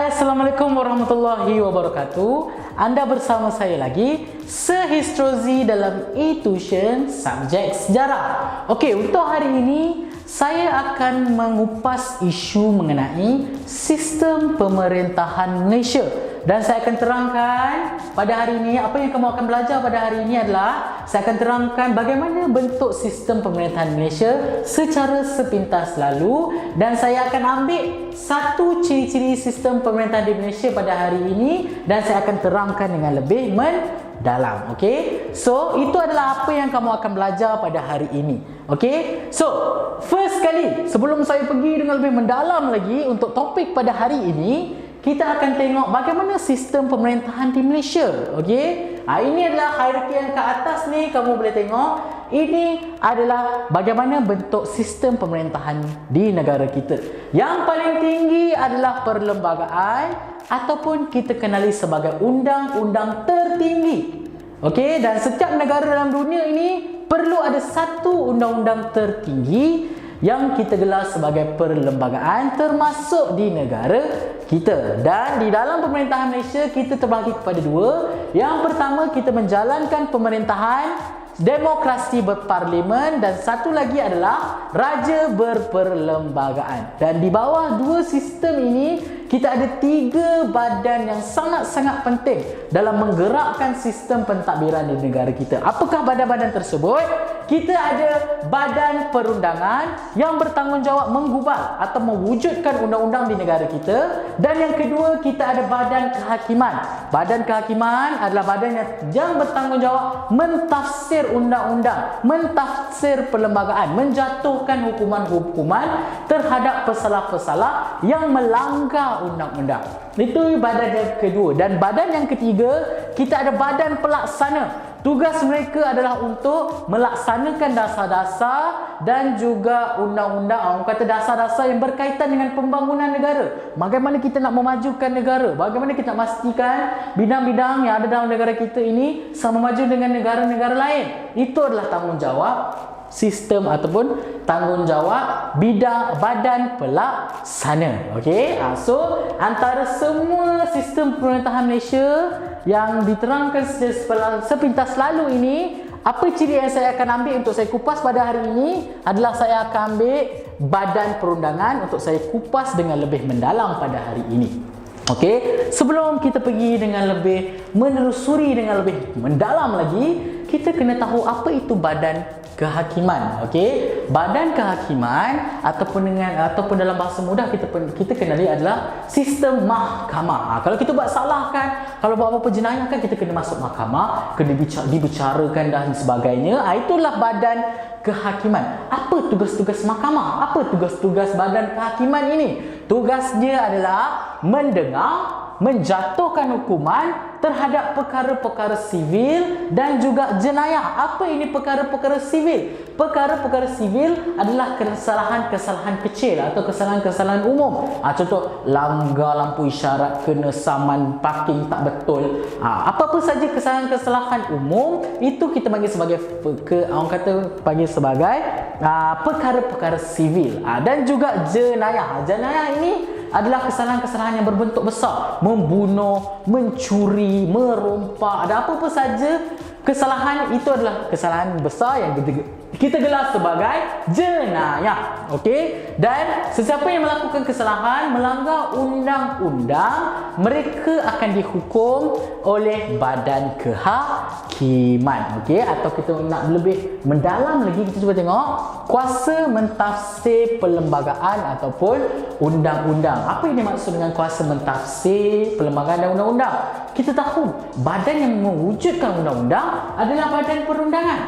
Hai, Assalamualaikum warahmatullahi wabarakatuh. Anda bersama saya lagi, Sehistrozi dalam e-tuition subjek sejarah. Okey, untuk hari ini saya akan mengupas isu mengenai sistem pemerintahan Malaysia. Dan saya akan terangkan pada hari ini, apa yang kamu akan belajar pada hari ini adalah saya akan terangkan bagaimana bentuk sistem pemerintahan Malaysia secara sepintas lalu, dan saya akan ambil satu ciri-ciri sistem pemerintahan di Malaysia pada hari ini dan saya akan terangkan dengan lebih mendalam. Okey, so itu adalah apa yang kamu akan belajar pada hari ini. Okey, so first kali sebelum saya pergi dengan lebih mendalam lagi untuk topik pada hari ini, kita akan tengok bagaimana sistem pemerintahan di Malaysia. Okey, ini adalah hierarki yang ke atas ni, kamu boleh tengok. Ini adalah bagaimana bentuk sistem pemerintahan di negara kita. Yang paling tinggi adalah perlembagaan ataupun kita kenali sebagai undang-undang tertinggi. Okey, dan setiap negara dalam dunia ini perlu ada satu undang-undang tertinggi yang kita gelar sebagai perlembagaan, termasuk di negara kita. Dan di dalam pemerintahan Malaysia kita terbahagi kepada dua. Yang pertama, kita menjalankan pemerintahan demokrasi berparlimen, dan satu lagi adalah raja berperlembagaan. Dan di bawah dua sistem ini kita ada tiga badan yang sangat-sangat penting dalam menggerakkan sistem pentadbiran di negara kita. Apakah badan-badan tersebut? Kita ada badan perundangan yang bertanggungjawab menggubal atau mewujudkan undang-undang di negara kita. Dan yang kedua, kita ada badan kehakiman. Badan kehakiman adalah badan yang bertanggungjawab mentafsir undang-undang, mentafsir perlembagaan, menjatuhkan hukuman-hukuman terhadap pesalah-pesalah yang melanggar undang-undang. Itu badan yang kedua. Dan badan yang ketiga, kita ada badan pelaksana. Tugas mereka adalah untuk melaksanakan dasar-dasar dan juga undang-undang, orang kata dasar-dasar yang berkaitan dengan pembangunan negara. Bagaimana kita nak memajukan negara, bagaimana kita nak pastikan bidang-bidang yang ada dalam negara kita ini sama maju dengan negara-negara lain. Itu adalah tanggungjawab sistem ataupun tanggungjawab bidang badan pelaksana. Okey, so antara semua sistem pemerintahan Malaysia yang diterangkan sepintas lalu ini, apa ciri yang saya akan ambil untuk saya kupas pada hari ini adalah saya akan ambil badan perundangan untuk saya kupas dengan lebih mendalam pada hari ini. Okey, sebelum kita pergi dengan lebih menelusuri dengan lebih mendalam lagi, kita kena tahu apa itu badan kehakiman. Okey, badan kehakiman ataupun dalam bahasa mudah kita kenali adalah sistem mahkamah. Kalau kita buat salah kan, kalau buat apa-apa jenayah kan, kita kena masuk mahkamah, kena dibicarakan dan sebagainya. Itulah badan kehakiman. Apa tugas-tugas mahkamah? Apa tugas-tugas badan kehakiman ini? Tugasnya adalah mendengar, menjatuhkan hukuman terhadap perkara-perkara sivil dan juga jenayah. Apa ini perkara-perkara sivil? Perkara-perkara sivil adalah kesalahan-kesalahan kecil atau kesalahan-kesalahan umum. Contoh, langgar lampu isyarat, kena saman parking tak betul. Apa-apa saja kesalahan-kesalahan umum itu kita panggil sebagai perkara-perkara sivil. Dan juga jenayah. Jenayah ini adalah kesalahan-kesalahan yang berbentuk besar, membunuh, mencuri, merompak, ada apa-apa saja kesalahan, itu adalah kesalahan besar yang kita gelar sebagai jenayah. Okey, dan sesiapa yang melakukan kesalahan, melanggar undang-undang, mereka akan dihukum oleh badan kehakiman. Okey, atau kita nak lebih mendalam lagi, kita cuba tengok kuasa mentafsir perlembagaan ataupun undang-undang. Apa ini maksud dengan kuasa mentafsir perlembagaan dan undang-undang? Kita tahu badan yang mewujudkan undang-undang adalah badan perundangan.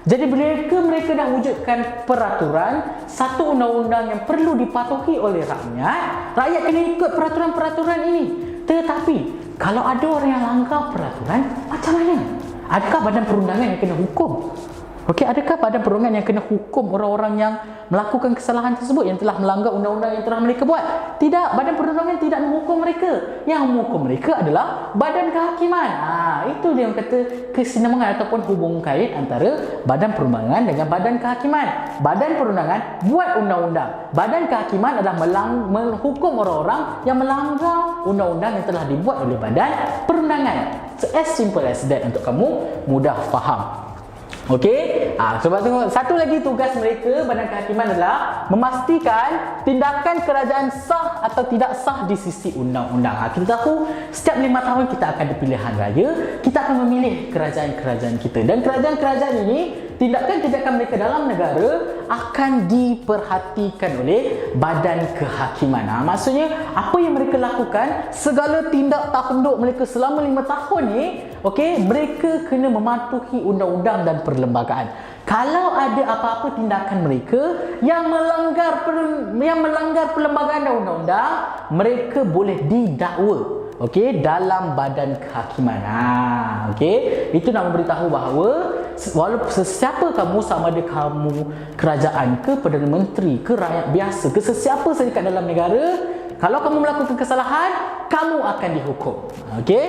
Jadi mereka nak wujudkan peraturan, satu undang-undang yang perlu dipatuhi oleh rakyat. Rakyat kena ikut peraturan-peraturan ini. Tetapi kalau ada orang yang langgar peraturan, macam mana? Adakah badan perundangan yang kena hukum? Okey, adakah badan perundingan yang kena hukum orang-orang yang melakukan kesalahan tersebut, yang telah melanggar undang-undang yang telah mereka buat? Tidak, badan perundingan tidak menghukum mereka. Yang menghukum mereka adalah badan kehakiman. Itu dia yang kata kesinambungan ataupun hubung kait antara badan perundingan dengan badan kehakiman. Badan perundangan buat undang-undang. Badan kehakiman adalah menghukum orang-orang yang melanggar undang-undang yang telah dibuat oleh badan perundangan. So, as simple as that untuk kamu mudah faham. Okey, cuba tengok satu lagi tugas mereka badan kehakiman adalah memastikan tindakan kerajaan sah atau tidak sah di sisi undang-undang. Kita tahu setiap 5 tahun kita akan ada pilihan raya, kita akan memilih kerajaan-kerajaan kita, dan kerajaan-kerajaan ini tindakan-tindakan mereka dalam negara akan diperhatikan oleh badan kehakiman. Maksudnya apa yang mereka lakukan, segala tindak tanduk mereka selama 5 tahun ni, okey, mereka kena mematuhi undang-undang dan perlembagaan. Kalau ada apa-apa tindakan mereka yang melanggar perlembagaan dan undang-undang, mereka boleh didakwa, okey, dalam badan kehakiman. Okey, itu nak memberitahu bahawa walaupun sesiapa kamu, sama ada kamu kerajaan ke, Perdana Menteri ke, rakyat biasa ke, sesiapa saja kat dalam negara, kalau kamu melakukan kesalahan, kamu akan dihukum. Okey?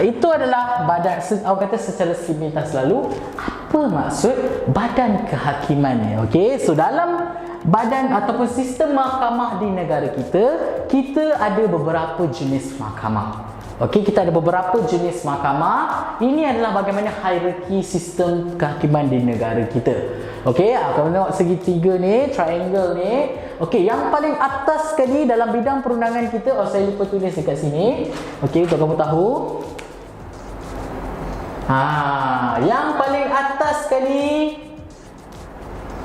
Itu adalah badan, orang kata secara simultan selalu, apa maksud badan kehakiman ni? Okey? So dalam badan ataupun sistem mahkamah di negara kita, kita ada beberapa jenis mahkamah. Okey, kita ada beberapa jenis mahkamah. Ini adalah bagaimana hierarki sistem kehakiman di negara kita. Okey, kalau tengok segitiga ni, triangle ni. Okey, yang paling atas sekali dalam bidang perundangan kita, saya lupa tulis dekat sini. Okey, untuk kamu tahu. Yang paling atas sekali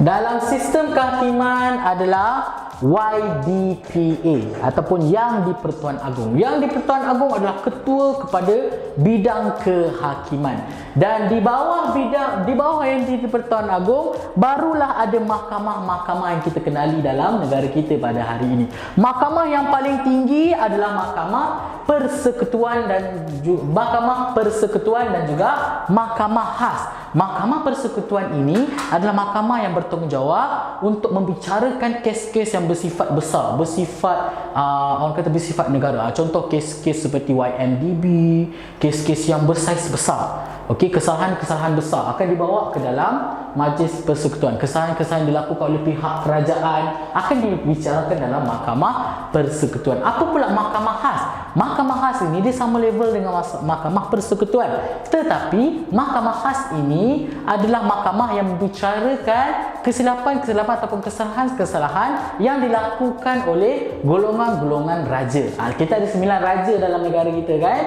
dalam sistem kehakiman adalah YDPA ataupun Yang di-Pertuan Agong. Yang di-Pertuan Agong adalah ketua kepada bidang kehakiman. Dan di bawah Yang di-Pertuan Agong barulah ada mahkamah-mahkamah yang kita kenali dalam negara kita pada hari ini. Mahkamah yang paling tinggi adalah Mahkamah Persekutuan dan juga Mahkamah Khas. Mahkamah Persekutuan ini adalah mahkamah yang bertanggungjawab untuk membicarakan kes-kes yang bersifat besar, bersifat bersifat negara. Contoh kes-kes seperti YMDB, kes-kes yang bersaiz besar. Okey, kesalahan-kesalahan besar akan dibawa ke dalam Majlis Persekutuan. Kesalahan-kesalahan dilakukan oleh pihak kerajaan akan dibicarakan dalam Mahkamah Persekutuan. Apa pula Mahkamah Khas? Mahkamah Khas ini dia sama level dengan Mahkamah Persekutuan. Tetapi Mahkamah Khas ini adalah mahkamah yang membicarakan kesilapan-kesilapan ataupun kesalahan-kesalahan yang dilakukan oleh golongan-golongan raja. Kita ada 9 raja dalam negara kita kan.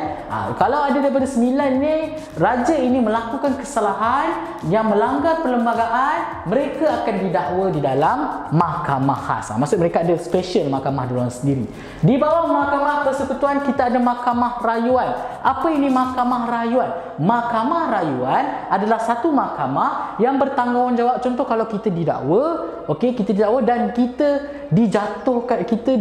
Kalau ada daripada 9 ni raja ini melakukan kesalahan yang melanggar perlembagaan, mereka akan didakwa di dalam Mahkamah Khas. Maksud mereka ada special mahkamah diorang sendiri. Di bawah Mahkamah Persekutuan kita ada Mahkamah Rayuan. Apa ini Mahkamah Rayuan? Mahkamah Rayuan adalah satu mahkamah yang bertanggungjawab. Contoh kalau kita didakwa, okey, kita didakwa dan kita dijatuhkan, kita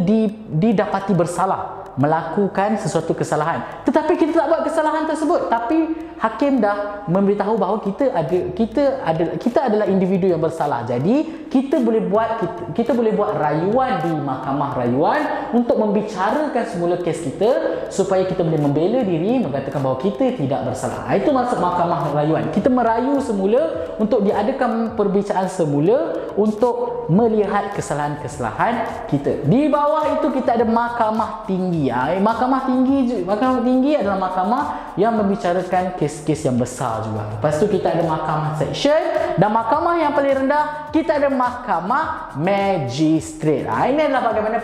didapati bersalah melakukan sesuatu kesalahan, tetapi kita tak buat kesalahan tersebut, tapi hakim dah memberitahu bahawa kita adalah individu yang bersalah. Jadi kita boleh buat rayuan di Mahkamah Rayuan untuk membicarakan semula kes kita supaya kita boleh membela diri, mengatakan bahawa kita tidak bersalah. Itu maksud Mahkamah Rayuan. Kita merayu semula untuk diadakan perbicaraan semula untuk melihat kesalahan-kesalahan kita. Di bawah itu kita ada Mahkamah Tinggi. Mahkamah Tinggi adalah mahkamah yang membicarakan kes-kes yang besar juga. Lepas tu kita ada Mahkamah Seksyen, dan mahkamah yang paling rendah kita ada Mahkamah Magistrate. Ini adalah bagaimana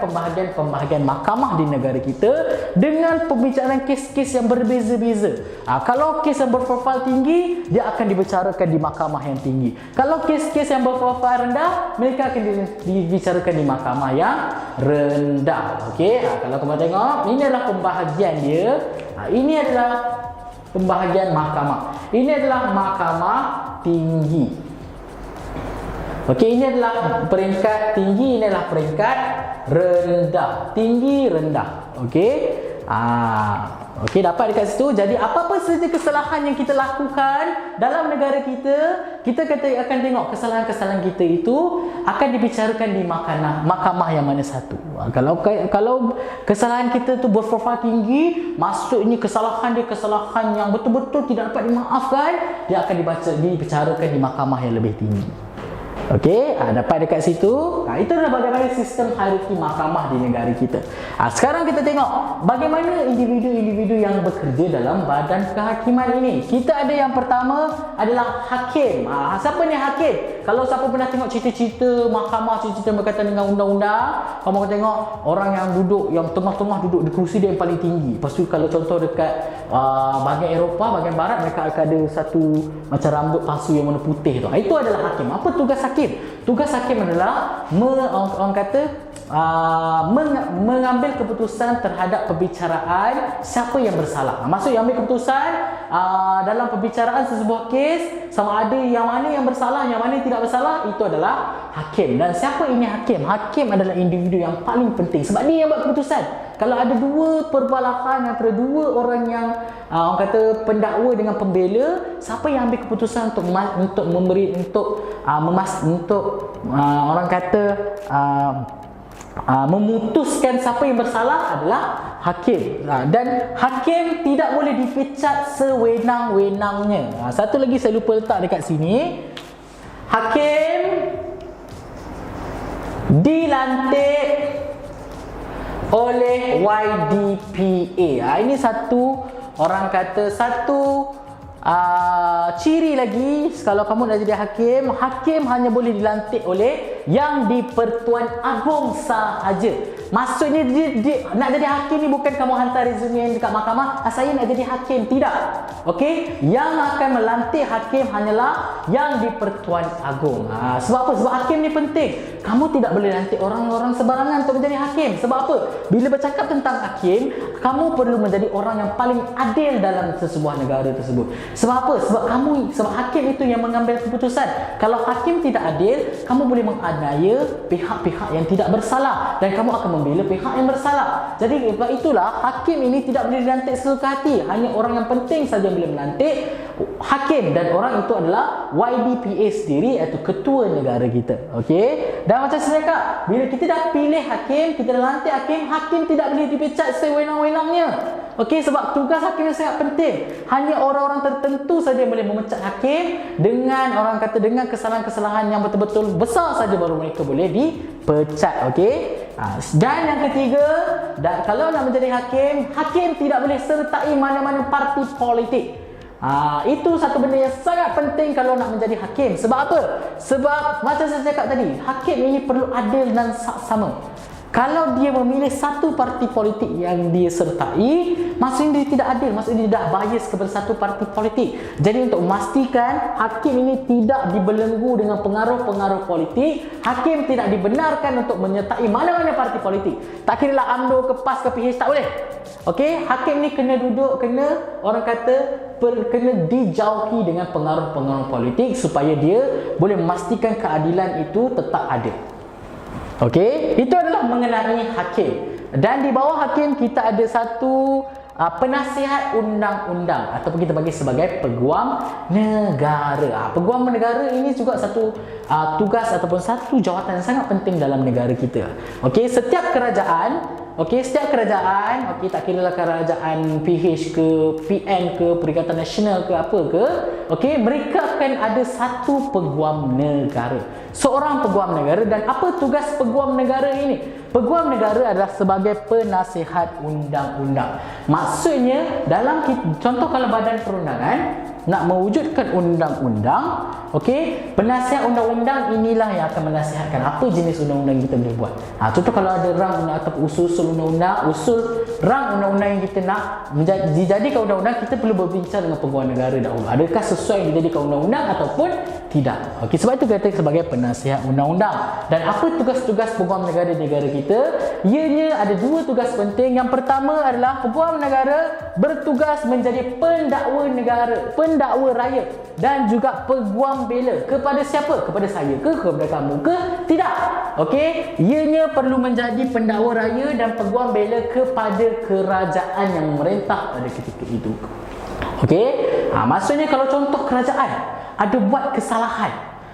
pembahagian mahkamah di negara kita dengan pembicaraan kes-kes yang berbeza-beza. Kalau kes yang berprofil tinggi, dia akan dibicarakan di mahkamah yang tinggi. Kalau kes-kes yang berprofil rendah, mereka akan dibicarakan di mahkamah yang rendah. Okey, kalau kamu tengok, ini adalah pembahagian dia. Ini adalah pembahagian mahkamah. Ini adalah Mahkamah Tinggi. Okey, ini adalah peringkat tinggi, ini adalah peringkat rendah. Tinggi, rendah. Okey. Okey, dapat dekat situ. Jadi apa-apa saja kesalahan yang kita lakukan dalam negara kita, kita akan tengok kesalahan-kesalahan kita itu akan dibicarakan di mahkamah yang mana satu. Kalau kesalahan kita tu berprofil tinggi, maksudnya kesalahan dia kesalahan yang betul-betul tidak dapat dimaafkan, dia akan dibicarakan di mahkamah yang lebih tinggi. Okey, dapat dekat situ. Itu adalah bagaimana sistem hierarki mahkamah di negara kita. Sekarang kita tengok bagaimana individu-individu yang bekerja dalam badan kehakiman ini. Kita ada yang pertama adalah hakim. Siapa ni hakim? Kalau siapa pernah tengok cerita-cerita mahkamah, cerita-cerita berkaitan dengan undang-undang, kamu akan tengok orang yang duduk, yang tengah-tengah duduk di kerusi dia yang paling tinggi. Lepas tu kalau contoh dekat bahagian Eropah, bahagian barat, mereka akan ada satu macam rambut palsu yang warna putih tu. Itu adalah hakim. Apa tugas hakim? Tugas hakim adalah mengambil keputusan terhadap perbicaraan siapa yang bersalah. Maksud yang ambil keputusan dalam perbicaraan sesebuah kes, sama ada yang mana yang bersalah, yang mana yang tidak bersalah, itu adalah hakim. Dan siapa ini hakim? Hakim adalah individu yang paling penting sebab dia yang buat keputusan. Kalau ada dua perbalahan antara dua orang yang pendakwa dengan pembela, siapa yang ambil keputusan untuk memutuskan siapa yang bersalah adalah hakim. Dan hakim tidak boleh dipecat sewenang-wenangnya. Satu lagi saya lupa letak dekat sini. Hakim dilantik oleh YDPA. Ini satu ciri lagi kalau kamu nak jadi hakim. Hakim hanya boleh dilantik oleh yang di-Pertuan Agong sahaja. Maksudnya dia nak jadi hakim ni bukan kamu hantar resume dekat mahkamah, saya nak jadi hakim, tidak. Okey, yang akan melantik hakim hanyalah yang di-Pertuan Agong. Sebab apa? Sebab hakim ni penting. Kamu tidak boleh lantik orang-orang sebarangan untuk menjadi hakim. Sebab apa? Bila bercakap tentang hakim, kamu perlu menjadi orang yang paling adil dalam sesebuah negara tersebut. Sebab apa? Sebab hakim itu yang mengambil keputusan. Kalau hakim tidak adil, kamu boleh menganiaya pihak-pihak yang tidak bersalah dan kamu akan membela pihak yang bersalah. Jadi sebab itulah hakim ini tidak boleh dilantik sesuka hati. Hanya orang yang penting saja boleh melantik hakim, dan orang itu adalah YDPA sendiri, iaitu ketua negara kita. Okey. Dan macam saya cakap, bila kita dah pilih hakim, kita dah lantik hakim, hakim tidak boleh dipecat sewenang-wenangnya. Okey, sebab tugas hakim sangat penting. Hanya orang-orang tertentu saja yang boleh memecat hakim dengan dengan kesalahan-kesalahan yang betul-betul besar saja, baru mereka boleh dipecat. Okey. Dan yang ketiga, kalau nak menjadi hakim, hakim tidak boleh sertai mana-mana parti politik. Itu satu benda yang sangat penting kalau nak menjadi hakim. Sebab apa? Sebab macam saya cakap tadi, hakim ini perlu adil dan saksama. Kalau dia memilih satu parti politik yang dia sertai, maksudnya dia tidak adil, maksudnya dia dah bias kepada satu parti politik. Jadi untuk memastikan hakim ini tidak dibelenggu dengan pengaruh-pengaruh politik, hakim tidak dibenarkan untuk menyertai mana-mana parti politik. Tak kira lah UMNO ke PAS ke PH, tak boleh. Okey, hakim ni kena dijauhi dengan pengaruh-pengaruh politik supaya dia boleh memastikan keadilan itu tetap ada. Okey, itu adalah mengenai hakim. Dan di bawah hakim kita ada satu penasihat undang-undang ataupun kita bagi sebagai peguam negara. Peguam negara ini juga satu tugas ataupun satu jawatan yang sangat penting dalam negara kita. Okey, setiap kerajaan, tak kira lah kerajaan PH ke, PN ke, Perikatan Nasional ke, apa ke, okey, mereka akan ada satu peguam negara. Seorang peguam negara. Dan apa tugas peguam negara ini? Peguam negara adalah sebagai penasihat undang-undang. Maksudnya dalam contoh kalau badan perundangan nak mewujudkan undang-undang, okey, penasihat undang-undang inilah yang akan menasihatkan apa jenis undang-undang kita boleh buat. Contoh kalau ada rang atau usul undang-undang, rang undang-undang yang kita nak dijadikan undang-undang, kita perlu berbincang dengan peguam negara dahulu. Adakah sesuai dijadikan undang-undang ataupun Tidak. Okey, sebab itu kita sebagai penasihat undang-undang. Dan apa tugas-tugas peguam negara di negara kita? Ianya ada dua tugas penting. Yang pertama adalah peguam negara bertugas menjadi pendakwa negara, pendakwa rakyat dan juga peguam bela. Kepada siapa? Kepada saya ke? Kepada kamu ke? Tidak. Okey, ianya perlu menjadi pendakwa raya dan peguam bela kepada kerajaan yang memerintah pada ketika itu. Okey, maksudnya kalau contoh kerajaan ada buat kesalahan.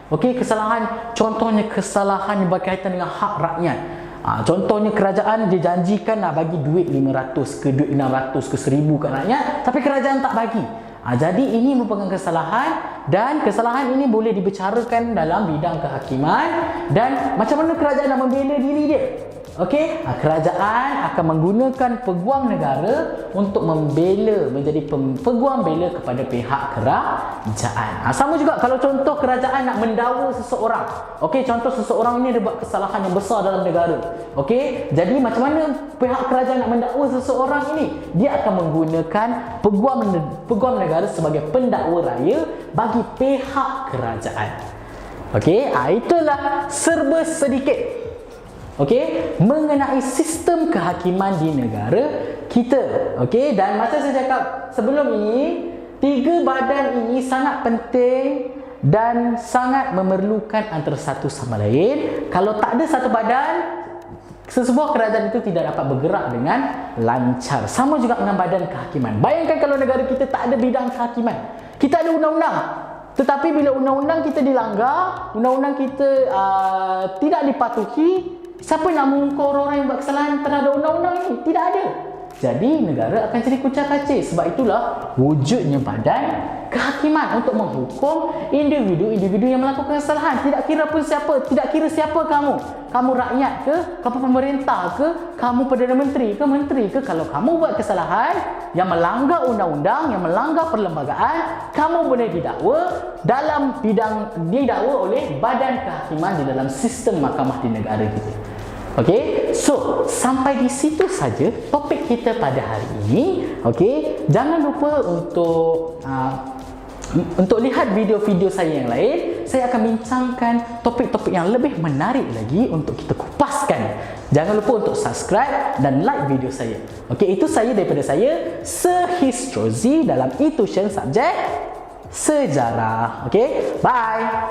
Okey, kesalahan contohnya kesalahan yang berkaitan dengan hak rakyat. Contohnya kerajaan dia janjikan nak bagi duit 500 ke duit 600 ke 1000 kat rakyat, tapi kerajaan tak bagi. Jadi ini merupakan kesalahan dan kesalahan ini boleh dibicarakan dalam bidang kehakiman dan macam mana kerajaan nak membela diri dia. Okey, kerajaan akan menggunakan peguam negara untuk membela, menjadi peguam bela kepada pihak kerajaan. Sama juga kalau contoh kerajaan nak mendakwa seseorang. Okey, contoh seseorang ini ada buat kesalahan yang besar dalam negara. Okey, jadi macam mana pihak kerajaan nak mendakwa seseorang ini? Dia akan menggunakan peguam negara sebagai pendakwa raya bagi pihak kerajaan. Okey, itulah serba sedikit mengenai sistem kehakiman di negara kita. Okey, dan macam saya cakap sebelum ini, tiga badan ini sangat penting dan sangat memerlukan antara satu sama lain. Kalau tak ada satu badan, sesebuah kerajaan itu tidak dapat bergerak dengan lancar. Sama juga dengan badan kehakiman. Bayangkan kalau negara kita tak ada bidang kehakiman. Kita ada undang-undang, tetapi bila undang-undang kita dilanggar, undang-undang kita tidak dipatuhi, siapa nak mengukur orang yang buat kesalahan terhadap undang-undang ini? Tidak ada. Jadi negara akan jadi kucak-kacir. Sebab itulah wujudnya badan kehakiman untuk menghukum individu-individu yang melakukan kesalahan. Tidak kira pun siapa, tidak kira siapa kamu. Kamu rakyat ke, kamu pemerintah ke, kamu Perdana Menteri ke, menteri ke, kalau kamu buat kesalahan yang melanggar undang-undang, yang melanggar perlembagaan, kamu boleh didakwa dalam bidang didakwa oleh badan kehakiman di dalam sistem mahkamah di negara kita. Okey, so sampai di situ saja topik kita pada hari ini. Okey, jangan lupa untuk lihat video-video saya yang lain. Saya akan bincangkan topik-topik yang lebih menarik lagi untuk kita kupaskan. Jangan lupa untuk subscribe dan like video saya. Okey, itu saya daripada saya, Sehistrozi dalam e-tuition subjek sejarah. Okey, bye.